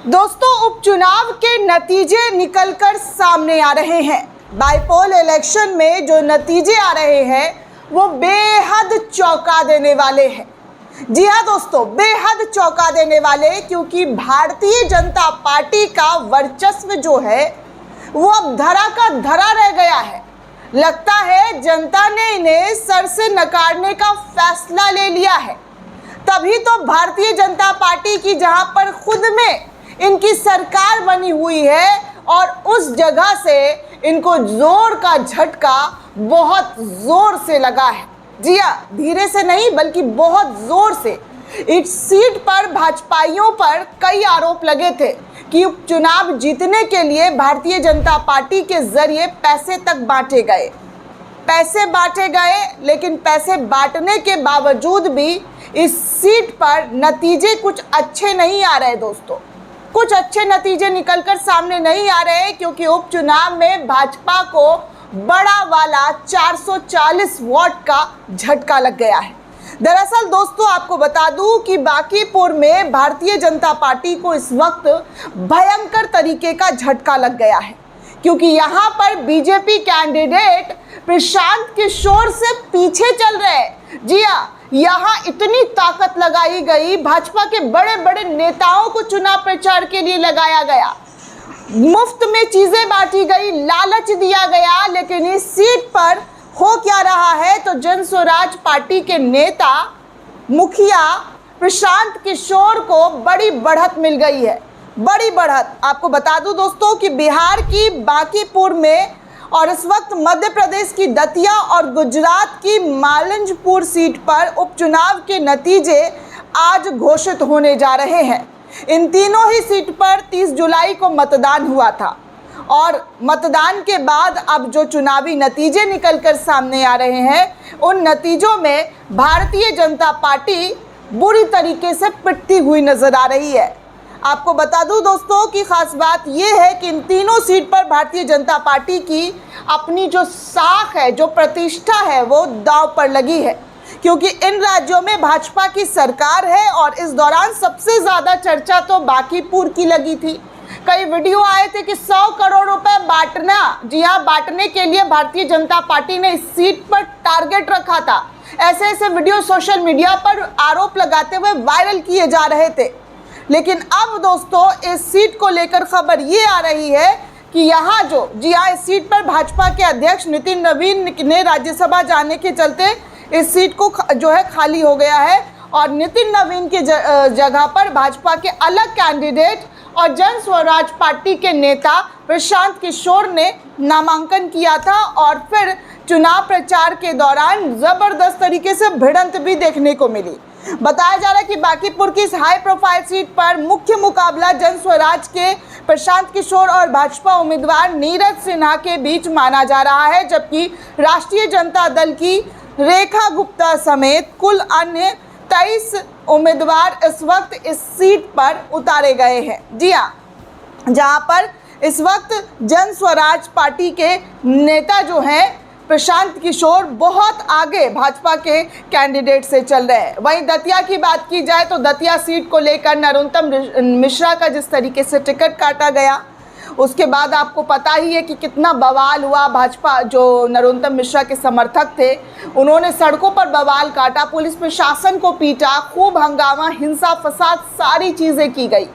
दोस्तों, उपचुनाव के नतीजे निकलकर सामने आ रहे हैं। बाईपोल इलेक्शन में जो नतीजे आ रहे हैं वो बेहद चौंका देने वाले हैं। जी हाँ दोस्तों, बेहद चौंका देने वाले, क्योंकि भारतीय जनता पार्टी का वर्चस्व जो है वो अब धरा का धरा रह गया है। लगता है जनता ने इन्हें सर से नकारने का फैसला ले लिया है। तभी तो भारतीय जनता पार्टी की, जहां पर खुद में इनकी सरकार बनी हुई है, और उस जगह से इनको जोर का झटका बहुत जोर से लगा है। जी हाँ, धीरे से नहीं बल्कि बहुत जोर से। इस सीट पर भाजपाइयों पर कई आरोप लगे थे कि उपचुनाव जीतने के लिए भारतीय जनता पार्टी के जरिए पैसे तक बांटे गए, लेकिन पैसे बांटने के बावजूद भी इस सीट पर नतीजे कुछ अच्छे नहीं आ रहे। दोस्तों, कुछ अच्छे नतीजे निकलकर सामने नहीं आ रहे, क्योंकि उपचुनाव में भाजपा को बड़ा वाला 440 वोट का झटका लग गया है। दरअसल दोस्तों, आपको बता दूं कि बांकीपुर में भारतीय जनता पार्टी को इस वक्त भयंकर तरीके का झटका लग गया है, क्योंकि यहाँ पर बीजेपी कैंडिडेट प्रशांत किशोर से पीछे चल रहे हैं। जी हाँ, यहाँ इतनी ताकत लगाई गई, भाजपा के बड़े बड़े नेताओं को चुनाव प्रचार के लिए लगाया गया, मुफ्त में चीजें बांटी गई, लालच दिया गया, लेकिन इस सीट पर हो क्या रहा है तो जन स्वराज पार्टी के नेता मुखिया प्रशांत किशोर को बड़ी बढ़त मिल गई है। बड़ी बढ़त। आपको बता दूं दोस्तों कि बिहार की बांकीपुर में और इस वक्त मध्य प्रदेश की दतिया और गुजरात की मालंजपुर सीट पर उपचुनाव के नतीजे आज घोषित होने जा रहे हैं। इन तीनों ही सीट पर 30 जुलाई को मतदान हुआ था, और मतदान के बाद अब जो चुनावी नतीजे निकलकर सामने आ रहे हैं, उन नतीजों में भारतीय जनता पार्टी बुरी तरीके से पिटती हुई नजर आ रही है। आपको बता दूं दोस्तों कि खास बात यह है कि इन तीनों सीट पर भारतीय जनता पार्टी की अपनी जो साख है, जो प्रतिष्ठा है, वो दांव पर लगी है, क्योंकि इन राज्यों में भाजपा की सरकार है। और इस दौरान सबसे ज़्यादा चर्चा तो बांकीपुर की लगी थी। कई वीडियो आए थे कि 100 करोड़ रुपए बांटना, जी हाँ, बांटने के लिए भारतीय जनता पार्टी ने इस सीट पर टारगेट रखा था। ऐसे ऐसे वीडियो सोशल मीडिया पर आरोप लगाते हुए वायरल किए जा रहे थे। लेकिन अब दोस्तों, इस सीट को लेकर खबर ये आ रही है कि यहाँ जो, जी हाँ, इस सीट पर भाजपा के अध्यक्ष नितिन नवीन ने राज्यसभा जाने के चलते इस सीट को जो है खाली हो गया है, और नितिन नवीन के जगह पर भाजपा के अलग कैंडिडेट और जन स्वराज पार्टी के नेता प्रशांत किशोर ने नामांकन किया था। और फिर चुनाव प्रचार के दौरान जबरदस्त तरीके से भिड़ंत भी देखने को मिली। बताया जा रहा है कि बांकीपुर की इस हाई प्रोफाइल सीट पर मुख्य मुकाबला जन स्वराज के प्रशांत किशोर और भाजपा उम्मीदवार नीरज सिन्हा के बीच माना जा रहा है, जबकि राष्ट्रीय जनता दल की रेखा गुप्ता समेत कुल अन्य 23 उम्मीदवार इस वक्त इस सीट पर उतारे गए हैं। जी हाँ, जहां पर इस वक्त जन स्वराज पार्टी के नेता जो हैं प्रशांत किशोर बहुत आगे भाजपा के कैंडिडेट से चल रहे हैं। वहीं दतिया की बात की जाए तो दतिया सीट को लेकर नरोत्तम मिश्रा का जिस तरीके से टिकट काटा गया, उसके बाद आपको पता ही है कि कितना बवाल हुआ। भाजपा जो नरोत्तम मिश्रा के समर्थक थे, उन्होंने सड़कों पर बवाल काटा, पुलिस प्रशासन को पीटा, खूब हंगामा, हिंसा, फसाद, सारी चीज़ें की गई।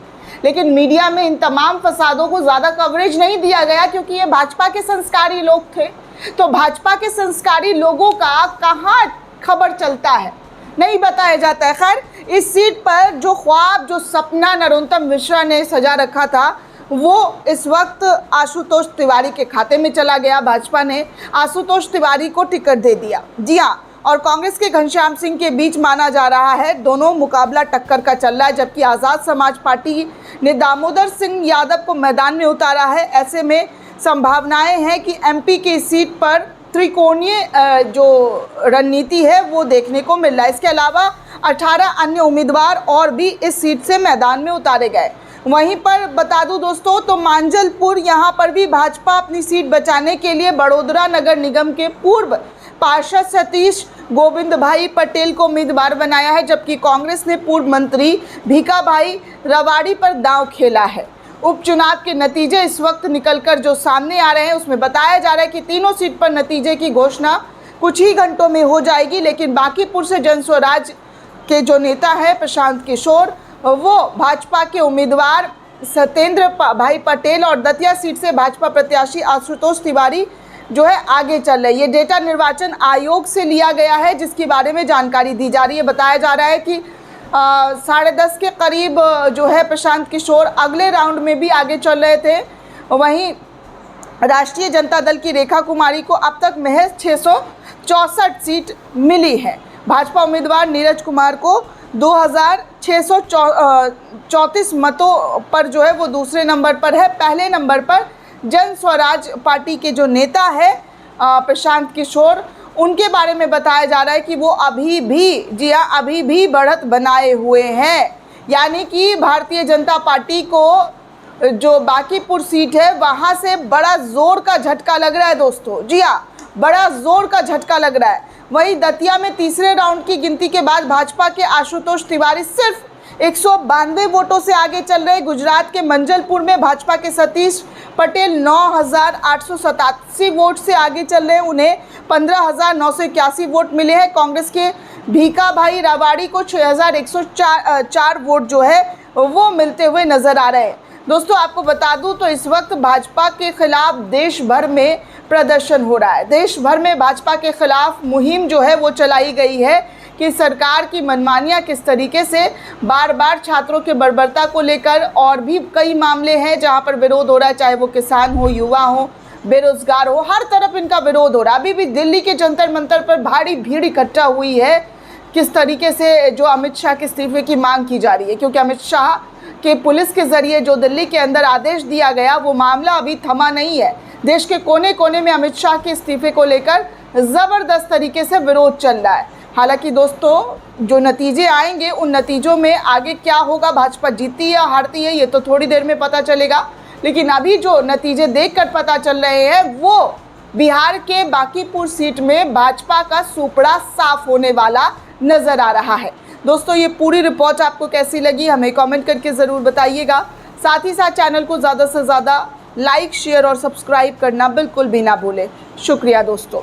लेकिन मीडिया में इन तमाम फसादों को ज़्यादा कवरेज नहीं दिया गया, क्योंकि ये भाजपा के संस्कारी लोग थे। तो भाजपा के संस्कारी लोगों का कहाँ खबर चलता है, नहीं बताया जाता है। खैर, इस सीट पर जो ख्वाब, जो सपना नरोत्तम मिश्रा ने सजा रखा था, वो इस वक्त आशुतोष तिवारी के खाते में चला गया। भाजपा ने आशुतोष तिवारी को टिकट दे दिया। जी हाँ, और कांग्रेस के घनश्याम सिंह के बीच माना जा रहा है दोनों मुकाबला टक्कर का चल रहा है, जबकि आज़ाद समाज पार्टी ने दामोदर सिंह यादव को मैदान में उतारा है। ऐसे में संभावनाएं हैं कि एमपी की सीट पर त्रिकोणीय जो रणनीति है वो देखने को मिल रहा है। इसके अलावा 18 अन्य उम्मीदवार और भी इस सीट से मैदान में उतारे गए। वहीं पर बता दूं दोस्तों, तो मांजलपुर, यहाँ पर भी भाजपा अपनी सीट बचाने के लिए बड़ोदरा नगर निगम के पूर्व पार्षद सतीश गोविंद भाई पटेल को उम्मीदवार बनाया है, जबकि कांग्रेस ने पूर्व मंत्री भीखा भाई रवाड़ी पर दांव खेला है। उपचुनाव के नतीजे इस वक्त निकलकर जो सामने आ रहे हैं उसमें बताया जा रहा है कि तीनों सीट पर नतीजे की घोषणा कुछ ही घंटों में हो जाएगी, लेकिन बांकीपुर से जन स्वराज के जो नेता है प्रशांत किशोर, वो भाजपा के उम्मीदवार सत्येंद्र भाई पटेल और दतिया सीट से भाजपा प्रत्याशी आशुतोष तिवारी जो है आगे चल रही है। ये डेटा निर्वाचन आयोग से लिया गया है, जिसके बारे में जानकारी दी जा रही है। बताया जा रहा है कि 10:30 के करीब जो है प्रशांत किशोर अगले राउंड में भी आगे चल रहे थे। वहीं राष्ट्रीय जनता दल की रेखा कुमारी को अब तक महज 664 सीट मिली है। भाजपा उम्मीदवार नीरज कुमार को 2634 मतों पर जो है वो दूसरे नंबर पर है। पहले नंबर पर जन स्वराज पार्टी के जो नेता है प्रशांत किशोर, उनके बारे में बताया जा रहा है कि वो अभी भी बढ़त बनाए हुए हैं। यानी कि भारतीय जनता पार्टी को जो बांकीपुर सीट है वहाँ से बड़ा जोर का झटका लग रहा है दोस्तों। जी हाँ, बड़ा जोर का झटका लग रहा है। वहीं दतिया में तीसरे राउंड की गिनती के बाद भाजपा के आशुतोष तिवारी सिर्फ 192 वोटों से आगे चल रहे। गुजरात के मंजलपुर में भाजपा के सतीश पटेल 9,887 वोट से आगे चल रहे हैं, उन्हें 15,981 वोट मिले हैं। कांग्रेस के भीखा भाई रवाड़ी को 6,104 वोट जो है वो मिलते हुए नजर आ रहे हैं। दोस्तों आपको बता दूं तो इस वक्त भाजपा के खिलाफ देश भर में प्रदर्शन हो रहा है। देश भर में भाजपा के खिलाफ मुहिम जो है वो चलाई गई है कि सरकार की मनमानियां किस तरीके से बार बार छात्रों के बर्बरता को लेकर, और भी कई मामले हैं जहां पर विरोध हो रहा है, चाहे वो किसान हो, युवा हो, बेरोजगार हो, हर तरफ इनका विरोध हो रहा है। अभी भी दिल्ली के जंतर मंतर पर भारी भीड़ इकट्ठा हुई है। किस तरीके से जो अमित शाह के इस्तीफे की मांग की जा रही है, क्योंकि अमित शाह के पुलिस के जरिए जो दिल्ली के अंदर आदेश दिया गया वो मामला अभी थमा नहीं है। देश के कोने कोने में अमित शाह के इस्तीफे को लेकर ज़बरदस्त तरीके से विरोध चल रहा है। हालांकि दोस्तों जो नतीजे आएंगे उन नतीजों में आगे क्या होगा, भाजपा जीतती या हारती है, ये तो थोड़ी देर में पता चलेगा। लेकिन अभी जो नतीजे देखकर पता चल रहे हैं वो बिहार के बांकीपुर सीट में भाजपा का सुपड़ा साफ होने वाला नजर आ रहा है। दोस्तों ये पूरी रिपोर्ट आपको कैसी लगी हमें कमेंट करके ज़रूर बताइएगा। साथ ही साथ चैनल को ज़्यादा से ज़्यादा लाइक, शेयर और सब्सक्राइब करना बिल्कुल भी ना भूलें। शुक्रिया दोस्तों।